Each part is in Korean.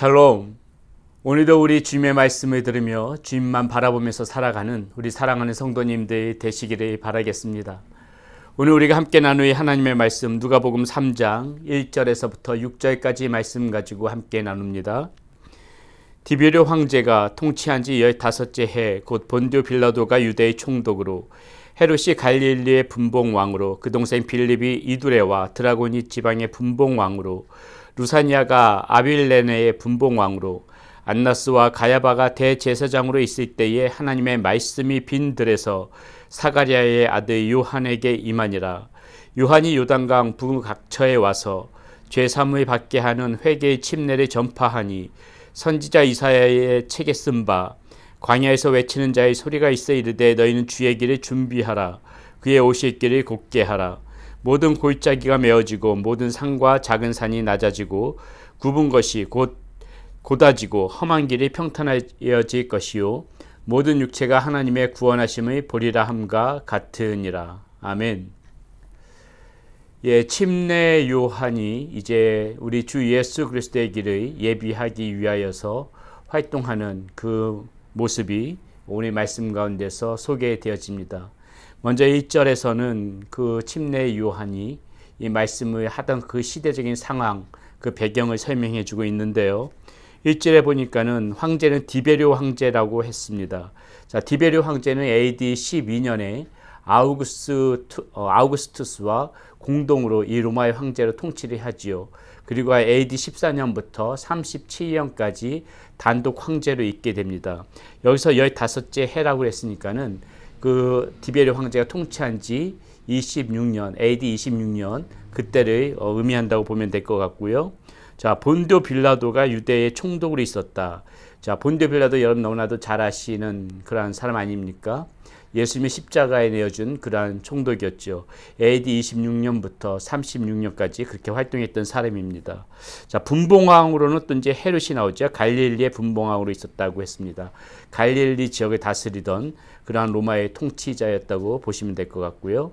샬롬. 오늘도 우리 주님의 말씀을 들으며 주님만 바라보면서 살아가는 우리 사랑하는 성도님들 되시기를 바라겠습니다. 오늘 우리가 함께 나누의 하나님의 말씀 누가복음 3장 1절에서부터 6절까지 말씀 가지고 함께 나눕니다. 디베르 황제가 통치한 지 15째 해 곧 본디오 빌라도가 유대의 총독으로 헤롯이 갈릴리의 분봉왕으로 그 동생 빌립이 이두레와 드라고니 지방의 분봉왕으로 루사니아가 아빌레네의 분봉왕으로 안나스와 가야바가 대제사장으로 있을 때에 하나님의 말씀이 빈 들에서 사가랴의 아들 요한에게 임하니라. 요한이 요단강 북각처에 와서 죄사함을 받게 하는 회개의 침례를 전파하니 선지자 이사야의 책에 쓴 바 광야에서 외치는 자의 소리가 있어 이르되 너희는 주의 길을 준비하라. 그의 오실 길을 곧게 하라. 모든 골짜기가 메어지고 모든 산과 작은 산이 낮아지고 굽은 것이 곧 곧아지고 험한 길이 평탄하여질 것이요 모든 육체가 하나님의 구원하심을 보리라 함과 같으니라. 아멘. 침례 요한이 이제 우리 주 예수 그리스도의 길을 예비하기 위하여서 활동하는 그 모습이 오늘 말씀 가운데서 소개되어집니다. 먼저 1절에서는 그 침례 요한이 이 말씀을 하던 그 시대적인 상황, 그 배경을 설명해 주고 있는데요. 1절에 보니까는 황제는 디베르 황제라고 했습니다. 자, 디베르 황제는 AD 12년에 아우구스투스와 공동으로 이 로마의 황제로 통치를 하지요. 그리고 AD 14년부터 37년까지 단독 황제로 있게 됩니다. 여기서 15째 해라고 했으니까는 그 디베르 황제가 통치한 지 26년, AD 26년 그때를 의미한다고 보면 될 것 같고요. 자, 본디오 빌라도가 유대의 총독으로 있었다. 자, 본디오 빌라도 여러분 너무나도 잘 아시는 그러한 사람 아닙니까? 예수님의 십자가에 내어준 그러한 총독이었죠. AD 26년부터 36년까지 그렇게 활동했던 사람입니다. 자, 분봉왕으로는 또 이제 헤롯이 나오죠. 갈릴리의 분봉왕으로 있었다고 했습니다. 갈릴리 지역을 다스리던 그러한 로마의 통치자였다고 보시면 될 것 같고요.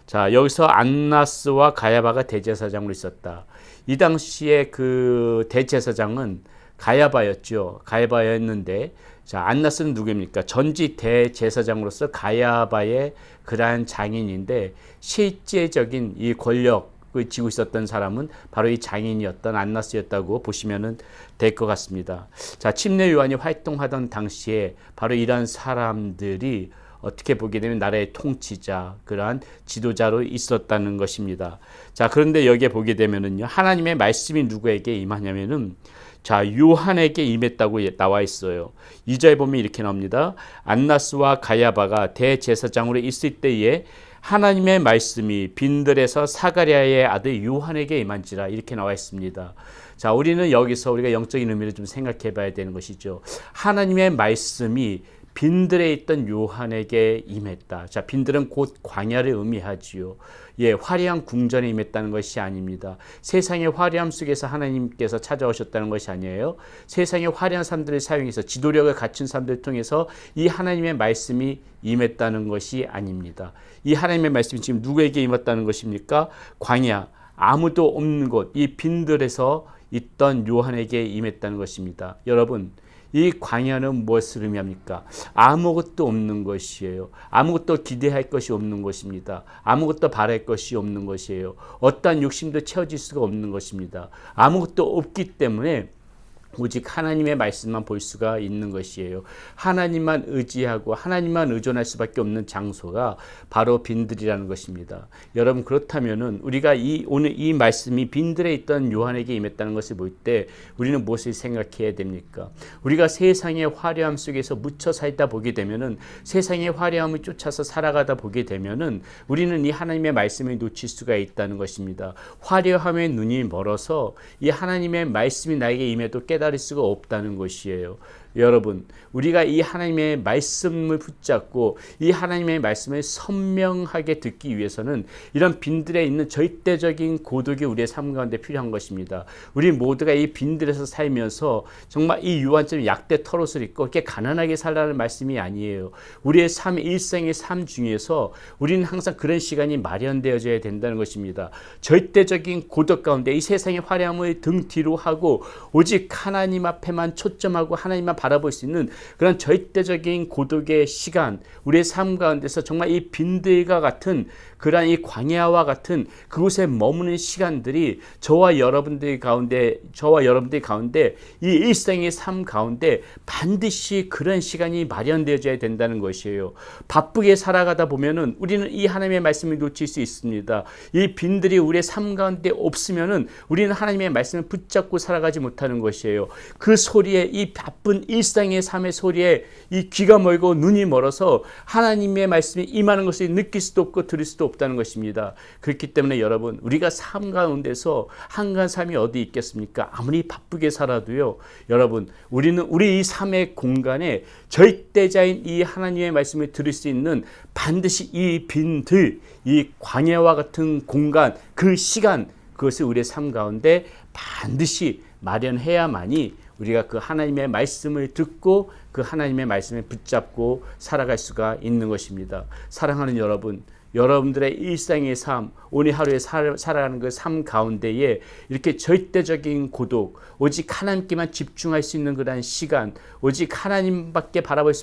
자, 여기서 안나스와 가야바가 대제사장으로 있었다. 이 당시에 그 대제사장은 가야바였죠. 가야바였는데, 자, 안나스는 누구입니까? 전직 대제사장으로서 가야바의 그러한 장인인데, 실제적인 이 권력을 쥐고 있었던 사람은 바로 이 장인이었던 안나스였다고 보시면 될 것 같습니다. 자, 침례 요한이 활동하던 당시에 바로 이러한 사람들이 어떻게 보게 되면 나라의 통치자, 그러한 지도자로 있었다는 것입니다. 자, 그런데 여기에 보게 되면은요, 하나님의 말씀이 누구에게 임하냐면은, 자, 요한에게 임했다고 나와 있어요. 2절에 보면 이렇게 나옵니다. 안나스와 가야바가 대제사장으로 있을 때에 하나님의 말씀이 빈들에서 사가랴의 아들 요한에게 임한지라 이렇게 나와 있습니다. 자, 우리는 여기서 우리가 영적인 의미를 좀 생각해 봐야 되는 것이죠. 하나님의 말씀이 빈들에 있던 요한에게 임했다. 자, 빈들은 곧 광야를 의미하지요. 화려한 궁전에 임했다는 것이 아닙니다. 세상의 화려함 속에서 하나님께서 찾아오셨다는 것이 아니에요. 세상의 화려한 사람들을 사용해서 지도력을 갖춘 사람들을 통해서 이 하나님의 말씀이 임했다는 것이 아닙니다. 이 하나님의 말씀이 지금 누구에게 임했다는 것입니까? 광야, 아무도 없는 곳, 이 빈들에서 있던 요한에게 임했다는 것입니다. 여러분, 이 광야는 무엇을 의미합니까? 아무것도 없는 것이에요. 아무것도 기대할 것이 없는 것입니다. 아무것도 바랄 것이 없는 것이에요. 어떠한 욕심도 채워질 수가 없는 것입니다. 아무것도 없기 때문에 오직 하나님의 말씀만 볼 수가 있는 것이에요. 하나님만 의지하고 하나님만 의존할 수밖에 없는 장소가 바로 빈들이라는 것입니다. 여러분, 그렇다면은 우리가 오늘 이 말씀이 빈들에 있던 요한에게 임했다는 것을 볼 때 우리는 무엇을 생각해야 됩니까? 우리가 세상의 화려함 속에서 묻혀 살다 보게 되면은, 세상의 화려함을 쫓아서 살아가다 보게 되면은 우리는 이 하나님의 말씀을 놓칠 수가 있다는 것입니다. 화려함에 눈이 멀어서 이 하나님의 말씀이 나에게 임해도 깨달을 수가 없다는 것이에요. 여러분, 우리가 이 하나님의 말씀을 붙잡고 이 하나님의 말씀을 선명하게 듣기 위해서는 이런 빈들에 있는 절대적인 고독이 우리의 삶 가운데 필요한 것입니다. 우리 모두가 이 빈들에서 살면서 정말 이 유한처럼 약대 털옷을 입고 이렇게 가난하게 살라는 말씀이 아니에요. 우리의 삶, 일생의 삶 중에서 우리는 항상 그런 시간이 마련되어져야 된다는 것입니다. 절대적인 고독 가운데 이 세상의 화려함을 등 뒤로 하고 오직 하나님 앞에만 초점하고 하나님만 바라볼 수 있는 그런 절대적인 고독의 시간, 우리의 삶 가운데서 정말 이 빈들과 같은 그러한 이 광야와 같은 그곳에 머무는 시간들이 저와 여러분들 가운데 이 일생의 삶 가운데 반드시 그런 시간이 마련되어져야 된다는 것이에요. 바쁘게 살아가다 보면은 우리는 이 하나님의 말씀을 놓칠 수 있습니다. 이 빈들이 우리의 삶 가운데 없으면은 우리는 하나님의 말씀을 붙잡고 살아가지 못하는 것이에요. 그 소리에, 이 바쁜 일상의 삶의 소리에 이 귀가 멀고 눈이 멀어서 하나님의 말씀이 임하는 것을 느낄 수도 없고 들을 수도 없다는 것입니다. 그렇기 때문에 여러분, 우리가 삶 가운데서 한가한 삶이 어디 있겠습니까? 아무리 바쁘게 살아도요, 여러분, 우리는 우리 이 삶의 공간에 절대자인 이 하나님의 말씀을 들을 수 있는 반드시 이 빈들, 이 광야와 같은 공간, 그 시간, 그것을 우리의 삶 가운데 반드시 마련해야만이 우리가 그 하나님의 말씀을 듣고 그 하나님의 말씀을 붙잡고 살아갈 수가 있는 것입니다. 사랑하는 여러분, 여러분들의 일상의 삶, 오늘 하루에 살아가는 그 삶 가운데에 이렇게 절대적인 고독, 오직 하나님께만 집중할 수 있는 그런 시간, 오직 하나님만 바라볼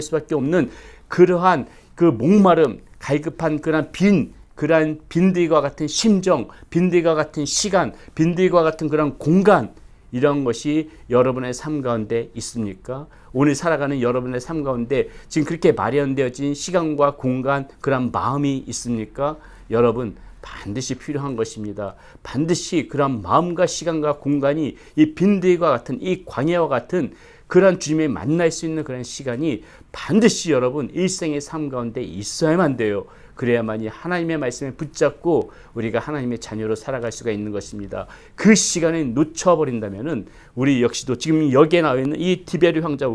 수밖에 없는 그러한 그 목마름, 갈급한 그러한 빈들과 같은 심정, 빈들과 같은 시간, 빈들과 같은 그런 공간, 이런 것이 여러분의 삶 가운데 있습니까? 오늘 살아가는 여러분의 삶 가운데 지금 그렇게 마련되어진 시간과 공간, 그런 마음이 있습니까? 여러분, 반드시 필요한 것입니다. 반드시 그런 마음과 시간과 공간이 이 빈들과 같은 이 광야와 같은 그런 주님을 만날 수 있는 그런 시간이 반드시 여러분 일생의 삶 가운데 있어야만 돼요. 그래야만이 하나님의 말씀에 붙잡고 우리가 하나님의 자녀로 살아갈 수가 있는 것입니다. 그 시간을 놓쳐버린다면은 우리 역시도 지금 여기에 나와 있는 이 디베르 황자,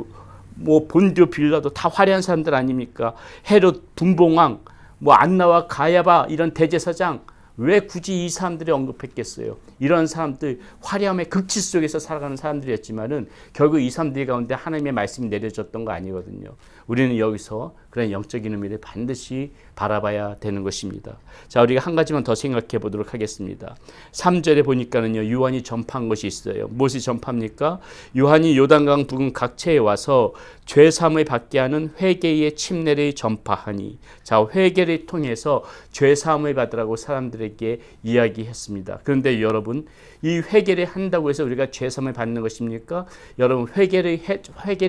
본디오 빌라도 다 화려한 사람들 아닙니까? 헤롯 분봉왕, 안나와 가야바 이런 대제사장, 왜 굳이 이 사람들이 언급했겠어요? 이런 사람들, 화려함의 극치 속에서 살아가는 사람들이었지만은 결국 이 사람들 가운데 하나님의 말씀이 내려졌던 거 아니거든요. 우리는 여기서 그런 영적인 의미를 반드시 바라봐야 되는 것입니다. 자, 우리가 한 가지만 더 생각해 보도록 하겠습니다. 3절에 보니까는요, 요한이 전파한 것이 있어요. 무엇이 전파입니까? 요한이 요단강 부근 각처에 와서 죄사함을 받게 하는 회개의 침례를 전파하니. 자, 회개를 통해서 죄사함을 받으라고 사람들에게 이야기했습니다. 그런데 여러분, 이 회개를 한다고 해서 우리가 죄사함을 받는 것입니까? 여러분, 회개를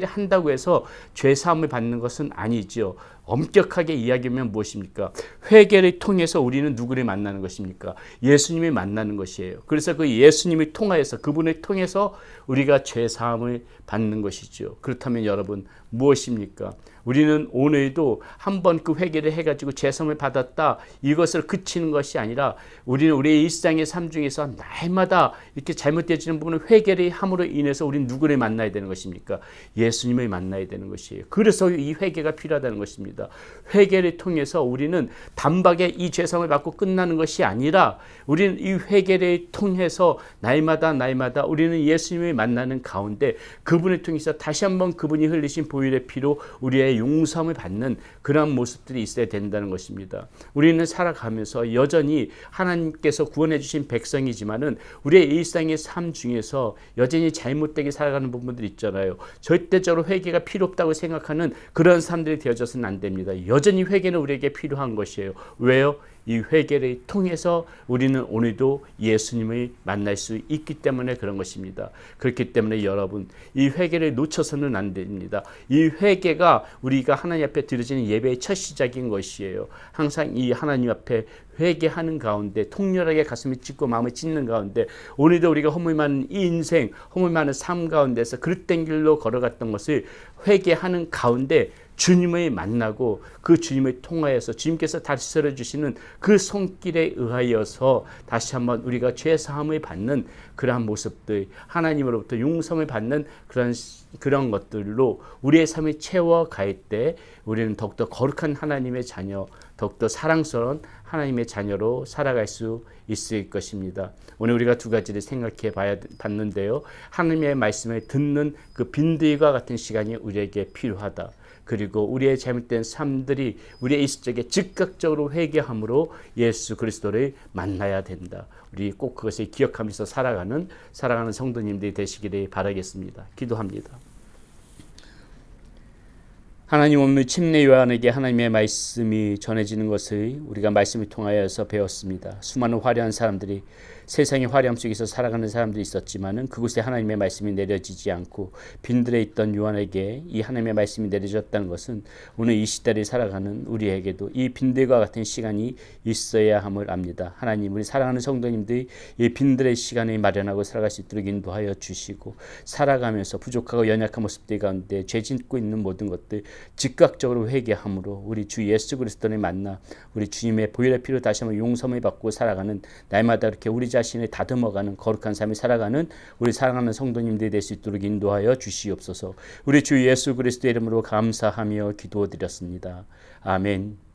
한다고 해서 죄사함을 받는 것은 아니죠. 엄격하게 이야기하면 무엇입니까? 회개를 통해서 우리는 누구를 만나는 것입니까? 예수님을 만나는 것이에요. 그래서 그 예수님을 통하여서, 그분을 통해서 우리가 죄사함을 받는 것이죠. 그렇다면 여러분, 무엇입니까? 우리는 오늘도 한번 그 회개를 해가지고 죄사함을 받았다, 이것을 그치는 것이 아니라 우리는 우리의 일상의 삶 중에서 날마다 이렇게 잘못되어지는 부분을 회개를 함으로 인해서 우리는 누구를 만나야 되는 것입니까? 예수님을 만나야 되는 것이에요. 그래서 이 회개가 필요하다는 것입니다. 회개를 통해서 우리는 단박에 이 죄사함을 받고 끝나는 것이 아니라 우리는 이 회개를 통해서 날마다 우리는 예수님을 만나는 가운데 그분을 통해서 다시 한번 그분이 흘리신 보혈의 피로 우리의 용서함을 받는 그런 모습들이 있어야 된다는 것입니다. 우리는 살아가면서 여전히 하나님께서 구원해 주신 백성이지만은 우리의 일상의 삶 중에서 여전히 잘못되게 살아가는 부분들이 있잖아요. 절대적으로 회개가 필요 없다고 생각하는 그런 사람들이 되어져서는 안 됩니다. 여전히 회개는 우리에게 필요한 것이에요. 왜요? 이 회개를 통해서 우리는 오늘도 예수님을 만날 수 있기 때문에 그런 것입니다. 그렇기 때문에 여러분, 이 회개를 놓쳐서는 안 됩니다. 이 회개가 우리가 하나님 앞에 드려지는 예배의 첫 시작인 것이에요. 항상 이 하나님 앞에 회개하는 가운데, 통렬하게 가슴을 찢고 마음을 찢는 가운데, 오늘도 우리가 허물 많은 이 인생, 허물 많은 삶 가운데서 그릇된 길로 걸어갔던 것을 회개하는 가운데 주님을 만나고 그 주님을 통하여서 주님께서 다스려 주시는 그 손길에 의하여서 다시 한번 우리가 죄 사함을 받는 그러한 모습들, 하나님으로부터 용서를 받는 그런 것들로 우리의 삶을 채워갈 때 우리는 더욱더 거룩한 하나님의 자녀, 더욱더 사랑스러운 하나님의 자녀로 살아갈 수 있을 것입니다. 오늘 우리가 두 가지를 생각해 봤는데요. 하나님의 말씀을 듣는 그 빈들과 같은 시간이 우리에게 필요하다. 그리고 우리의 잘못된 삶들이 우리의 있을 적에 즉각적으로 회개함으로 예수 그리스도를 만나야 된다. 우리 꼭 그것을 기억하면서 살아가는 성도님들이 되시기를 바라겠습니다. 기도합니다. 하나님, 오늘 침례 요한에게 하나님의 말씀이 전해지는 것을 우리가 말씀을 통하여서 배웠습니다. 수많은 화려한 사람들이, 세상의 화려함 속에서 살아가는 사람들이 있었지만은 그곳에 하나님의 말씀이 내려지지 않고 빈들에 있던 요한에게 이 하나님의 말씀이 내려졌다는 것은 오늘 이 시대를 살아가는 우리에게도 이 빈들과 같은 시간이 있어야 함을 압니다. 하나님, 우리 사랑하는 성도님들이 이 빈들의 시간을 마련하고 살아갈 수 있도록 인도하여 주시고, 살아가면서 부족하고 연약한 모습들 가운데 죄 짓고 있는 모든 것들 즉각적으로 회개함으로 우리 주 예수 그리스도를 만나 우리 주님의 보혈의 피로 다시 한번 용서를 받고 살아가는, 날마다 이렇게 우리 자신을 다듬어가는 거룩한 삶을 살아가는 우리 사랑하는 성도님들이 될 수 있도록 인도하여 주시옵소서. 우리 주 예수 그리스도의 이름으로 감사하며 기도드렸습니다. 아멘.